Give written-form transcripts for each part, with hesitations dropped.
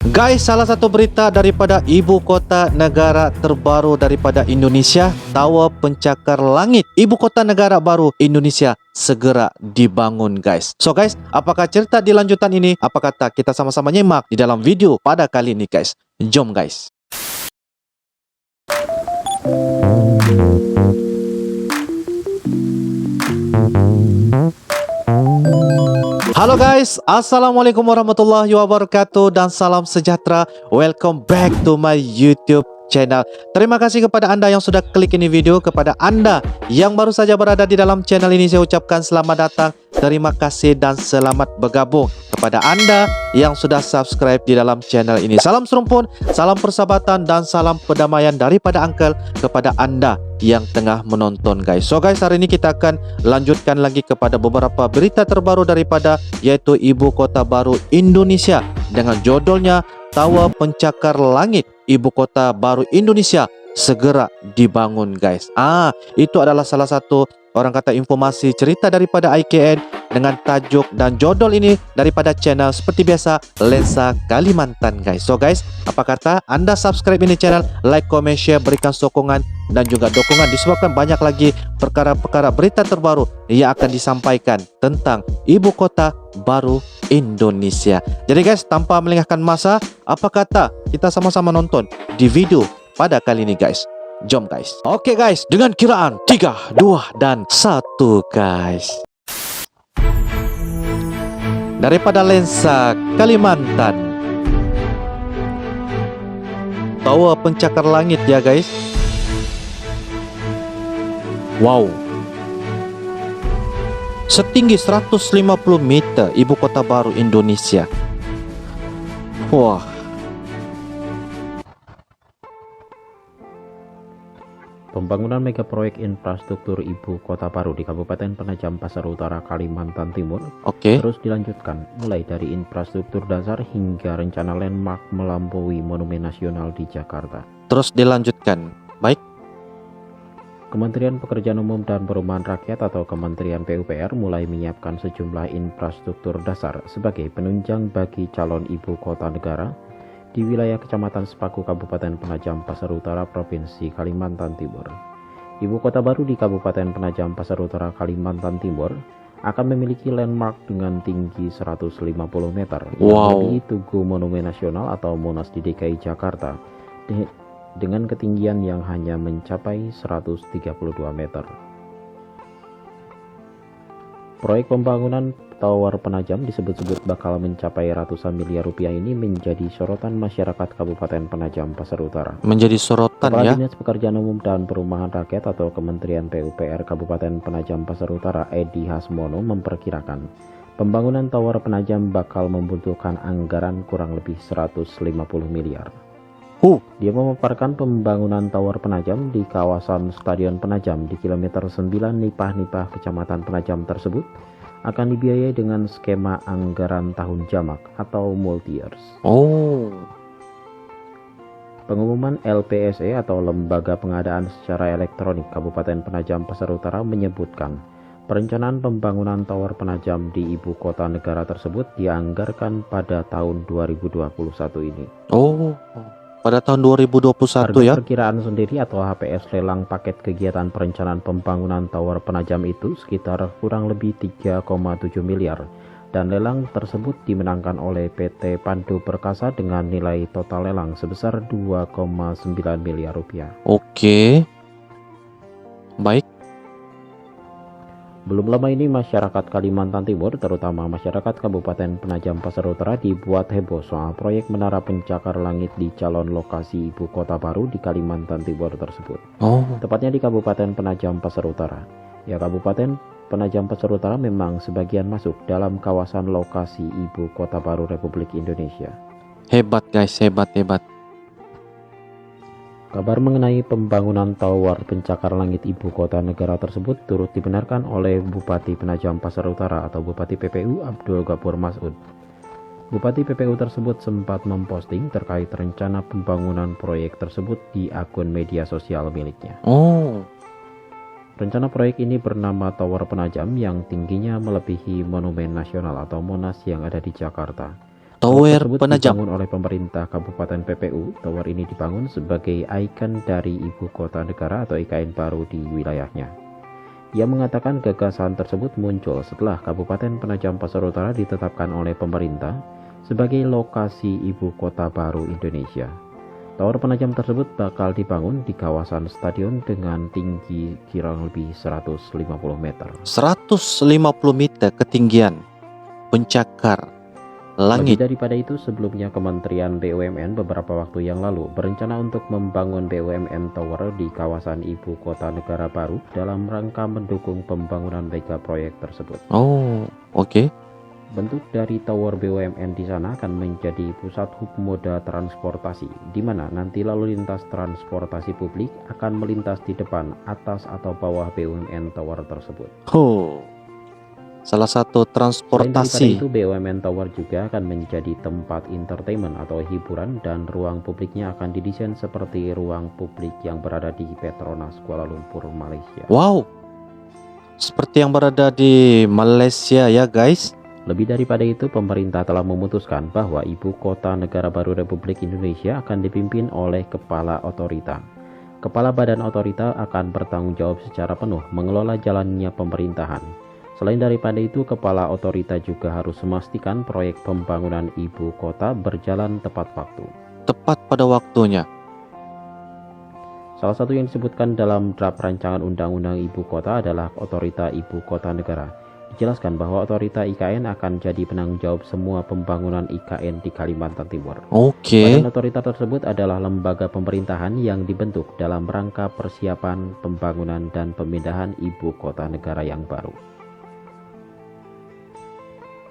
Guys, salah satu berita daripada ibu kota negara terbaru daripada Indonesia, Tower Pencakar Langit ibu kota negara baru Indonesia segera dibangun, guys. So guys, apakah cerita di lanjutan ini? Apa kata kita sama-sama nyimak di dalam video pada kali ini, guys. Jom guys. Halo guys, Assalamualaikum warahmatullahi wabarakatuh dan salam sejahtera. Welcome back to my YouTube channel. Terima kasih kepada Anda yang sudah klik ini video. Kepada Anda yang baru saja berada di dalam channel ini, saya ucapkan selamat datang. Terima kasih dan selamat bergabung. Kepada Anda yang sudah subscribe di dalam channel ini, salam serumpun, salam persahabatan dan salam perdamaian daripada Uncle kepada Anda yang tengah menonton, guys. So guys, hari ini kita akan lanjutkan lagi kepada beberapa berita terbaru daripada yaitu ibu kota baru Indonesia dengan judulnya Tower Pencakar Langit ibu kota baru Indonesia segera dibangun, guys. Itu adalah salah satu orang kata informasi cerita daripada IKN dengan tajuk dan judul ini daripada channel seperti biasa Lensa Kalimantan, guys. So guys, apa kata Anda subscribe ini channel, like, comment, share, berikan sokongan dan juga dukungan disebabkan banyak lagi perkara-perkara berita terbaru yang akan disampaikan tentang ibu kota baru Indonesia. Jadi guys, tanpa melengahkan masa, apa kata kita sama-sama nonton di video pada kali ini, guys. Jom guys. Oke guys, dengan kiraan 3, 2, dan 1, guys. Daripada Lensa Kalimantan, Tower Pencakar Langit ya guys. Wow, setinggi 150 meter ibu kota baru Indonesia. Wah, pembangunan mega proyek infrastruktur ibu kota baru di Kabupaten Penajam Pasar Utara, Kalimantan Timur terus dilanjutkan, mulai dari infrastruktur dasar hingga rencana landmark melampaui Monumen Nasional di Jakarta. Terus dilanjutkan. Baik. Kementerian Pekerjaan Umum dan Perumahan Rakyat atau Kementerian PUPR mulai menyiapkan sejumlah infrastruktur dasar sebagai penunjang bagi calon ibu kota negara di wilayah Kecamatan Sepaku, Kabupaten Penajam Pasar Utara, Provinsi Kalimantan Timur. Ibu kota baru di Kabupaten Penajam Pasar Utara, Kalimantan Timur akan memiliki landmark dengan tinggi 150 meter yang melebihi Tugu Monumen Nasional atau Monas di DKI Jakarta dengan ketinggian yang hanya mencapai 132 meter. Proyek pembangunan Tower Penajam disebut-sebut bakal mencapai ratusan miliar rupiah ini menjadi sorotan masyarakat Kabupaten Penajam Pasar Utara. Menjadi sorotan Kepala ya. Dinas Pekerjaan Umum dan Perumahan Rakyat atau Kementerian PUPR Kabupaten Penajam Pasar Utara, Edi Hasmono, memperkirakan pembangunan Tower Penajam bakal membutuhkan anggaran kurang lebih 150 miliar. Dia memaparkan pembangunan Tower Penajam di kawasan Stadion Penajam di kilometer 9 Nipah-Nipah Kecamatan Penajam tersebut akan dibiayai dengan skema anggaran tahun jamak atau multi-years. Pengumuman LPSE atau Lembaga Pengadaan Secara Elektronik Kabupaten Penajam Pasar Utara menyebutkan perencanaan pembangunan Tower Penajam di ibu kota negara tersebut dianggarkan pada tahun 2021 ini. Pada tahun 2021 Harga ya. perkiraan sendiri atau HPS lelang paket kegiatan perencanaan pembangunan Tower Penajam itu sekitar kurang lebih 3,7 miliar dan lelang tersebut dimenangkan oleh PT Pandu Perkasa dengan nilai total lelang sebesar 2,9 miliar rupiah. Oke. Baik. Belum lama ini masyarakat Kalimantan Timur, terutama masyarakat Kabupaten Penajam Pasar Utara, dibuat heboh soal proyek Menara Pencakar Langit di calon lokasi ibu kota baru di Kalimantan Timur tersebut. Tepatnya di Kabupaten Penajam Pasar Utara. Ya, Kabupaten Penajam Pasar Utara memang sebagian masuk dalam kawasan lokasi ibu kota baru Republik Indonesia. Hebat guys, hebat. Kabar mengenai pembangunan Tower Pencakar Langit ibu kota negara tersebut turut dibenarkan oleh Bupati Penajam Pasar Utara atau Bupati PPU Abdul Ghafur Masud. Bupati PPU tersebut sempat memposting terkait rencana pembangunan proyek tersebut di akun media sosial miliknya. Rencana proyek ini bernama Tower Penajam yang tingginya melebihi Monumen Nasional atau Monas yang ada di Jakarta. Tower tersebut Penajam. dibangun oleh pemerintah Kabupaten PPU. Tower ini dibangun sebagai ikon dari ibu kota negara atau IKN baru di wilayahnya. Ia mengatakan gagasan tersebut muncul setelah Kabupaten Penajam Pasar Utara ditetapkan oleh pemerintah sebagai lokasi ibu kota baru Indonesia. Tower Penajam tersebut bakal dibangun di kawasan stadion dengan tinggi kurang lebih 150 meter. 150 meter ketinggian pencakar langit. Lebih daripada itu, sebelumnya Kementerian BUMN beberapa waktu yang lalu berencana untuk membangun BUMN Tower di kawasan ibu kota negara baru dalam rangka mendukung pembangunan mega proyek tersebut. Oh, oke. Bentuk dari Tower BUMN di sana akan menjadi pusat hub moda transportasi, di mana nanti lalu lintas transportasi publik akan melintas di depan, atas atau bawah BUMN Tower tersebut. Oh, salah satu Selain daripada transportasi. itu, BUMN Tower juga akan menjadi tempat entertainment atau hiburan, dan ruang publiknya akan didesain seperti ruang publik yang berada di Petronas Kuala Lumpur, Malaysia. Wow, seperti yang berada di Malaysia ya guys. Lebih daripada itu, pemerintah telah memutuskan bahwa ibu kota negara baru Republik Indonesia akan dipimpin oleh kepala otorita. Kepala badan otorita akan bertanggung jawab secara penuh mengelola jalannya pemerintahan. Selain daripada itu, kepala otorita juga harus memastikan proyek pembangunan ibu kota berjalan tepat waktu. Tepat pada waktunya. Salah satu yang disebutkan dalam draft rancangan undang-undang ibu kota adalah otorita ibu kota negara. Dijelaskan bahwa otorita IKN akan jadi penanggung jawab semua pembangunan IKN di Kalimantan Timur. Oke. Badan otorita tersebut adalah lembaga pemerintahan yang dibentuk dalam rangka persiapan pembangunan dan pemindahan ibu kota negara yang baru.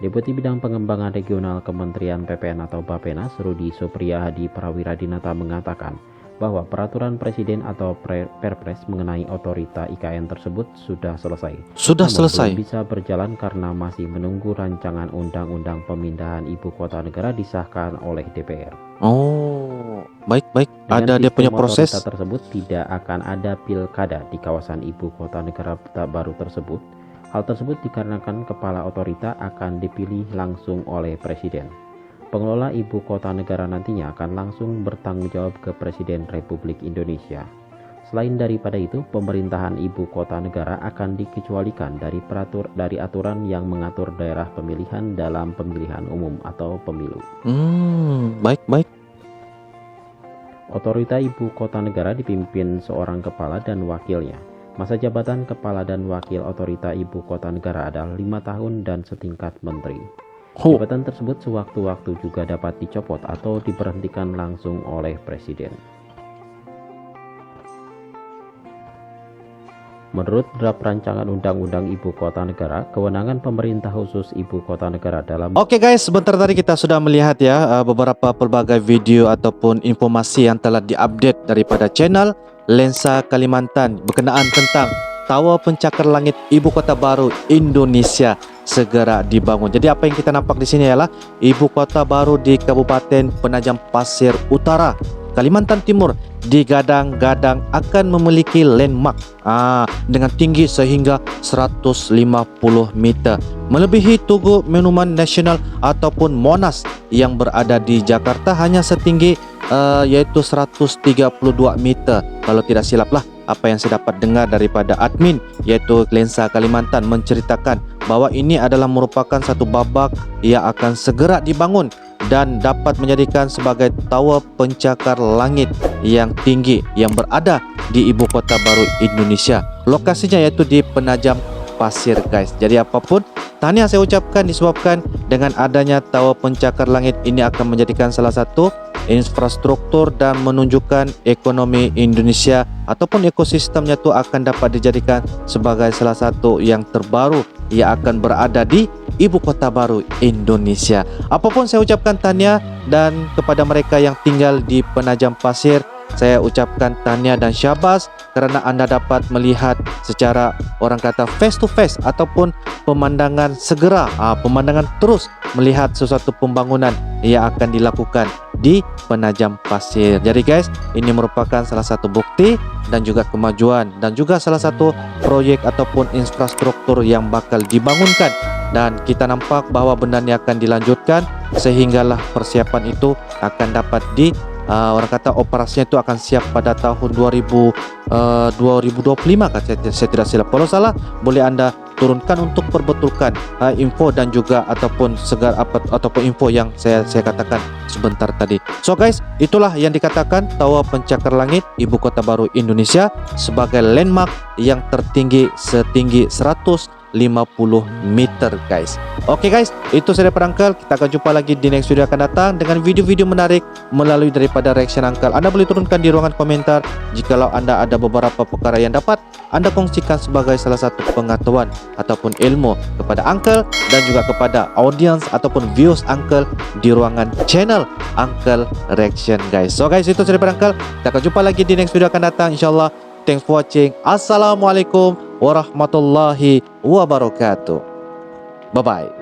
Deputi Bidang Pengembangan Regional Kementerian PPN atau Bappenas, Rudi Supriya Hadi Prawiradinata mengatakan bahwa peraturan presiden atau Perpres mengenai otorita IKN tersebut sudah selesai. Sudah Namun selesai. belum bisa berjalan karena masih menunggu rancangan undang-undang pemindahan ibu kota negara disahkan oleh DPR. Oh, baik-baik. Dengan Ada dia sistem punya proses. otorita tersebut tidak akan ada pilkada di kawasan ibu kota negara baru tersebut. Hal tersebut dikarenakan kepala otorita akan dipilih langsung oleh presiden. Pengelola ibu kota negara nantinya akan langsung bertanggung jawab ke Presiden Republik Indonesia. Selain daripada itu, pemerintahan ibu kota negara akan dikecualikan dari aturan yang mengatur daerah pemilihan dalam pemilihan umum atau pemilu. Baik-baik. Otorita ibu kota negara dipimpin seorang kepala dan wakilnya. Masa jabatan kepala dan wakil otorita ibu kota negara adalah 5 tahun dan setingkat menteri. Jabatan tersebut sewaktu-waktu juga dapat dicopot atau diberhentikan langsung oleh presiden. Menurut draft rancangan undang-undang ibu kota negara, kewenangan pemerintah khusus ibu kota negara dalam Oke guys, sebentar tadi kita sudah melihat ya beberapa pelbagai video ataupun informasi yang telah diupdate daripada channel Lensa Kalimantan berkenaan tentang Tower Pencakar Langit Ibu Kota Baru Indonesia segera dibangun. Jadi apa yang kita nampak di sini ialah ibu kota baru di Kabupaten Penajam Pasir Utara, Kalimantan Timur digadang-gadang akan memiliki landmark dengan tinggi sehingga 150 meter, melebihi Tugu Monumen Nasional ataupun Monas yang berada di Jakarta hanya setinggi yaitu 132 meter. Kalau tidak silap lah apa yang saya dapat dengar daripada admin yaitu Lensa Kalimantan menceritakan bahwa ini adalah merupakan satu babak yang akan segera dibangun dan dapat menjadikan sebagai tower pencakar langit yang tinggi yang berada di ibu kota baru Indonesia. Lokasinya yaitu di Penajam Pasir guys. Jadi apapun tahniah saya ucapkan disebabkan dengan adanya tower pencakar langit ini akan menjadikan salah satu infrastruktur dan menunjukkan ekonomi Indonesia ataupun ekosistemnya itu akan dapat dijadikan sebagai salah satu yang terbaru yang akan berada di ibu kota baru Indonesia. Apapun saya ucapkan tahniah, dan kepada mereka yang tinggal di Penajam Pasir saya ucapkan tahniah dan syabas kerana anda dapat melihat secara orang kata face to face ataupun pemandangan segera, pemandangan terus melihat sesuatu pembangunan yang akan dilakukan di Penajam Pasir. Jadi guys, ini merupakan salah satu bukti dan juga kemajuan dan juga salah satu proyek ataupun infrastruktur yang bakal dibangunkan dan kita nampak bahawa benda ni akan dilanjutkan sehinggalah persiapan itu akan dapat orang kata operasinya itu akan siap pada tahun 2025 kan, saya tidak silap. Kalau salah boleh anda turunkan untuk perbetulkan info dan juga ataupun ataupun info yang saya katakan sebentar tadi. So guys, itulah yang dikatakan Tower Pencakar Langit Ibu Kota Baru Indonesia sebagai landmark yang tertinggi setinggi 150 meter guys. Oke guys, itu saya daripada Uncle. Kita akan jumpa lagi di next video akan datang dengan video-video menarik melalui daripada reaction Uncle. Anda boleh turunkan di ruangan komentar jikalau anda ada beberapa perkara yang dapat anda kongsikan sebagai salah satu pengetahuan ataupun ilmu kepada Uncle dan juga kepada audience ataupun viewers Uncle di ruangan channel Uncle Reaction guys. So guys, itu saya daripada Uncle. Kita akan jumpa lagi di next video akan datang insyaallah. Thanks for watching. Assalamualaikum warahmatullahi wabarakatuh. Bye bye.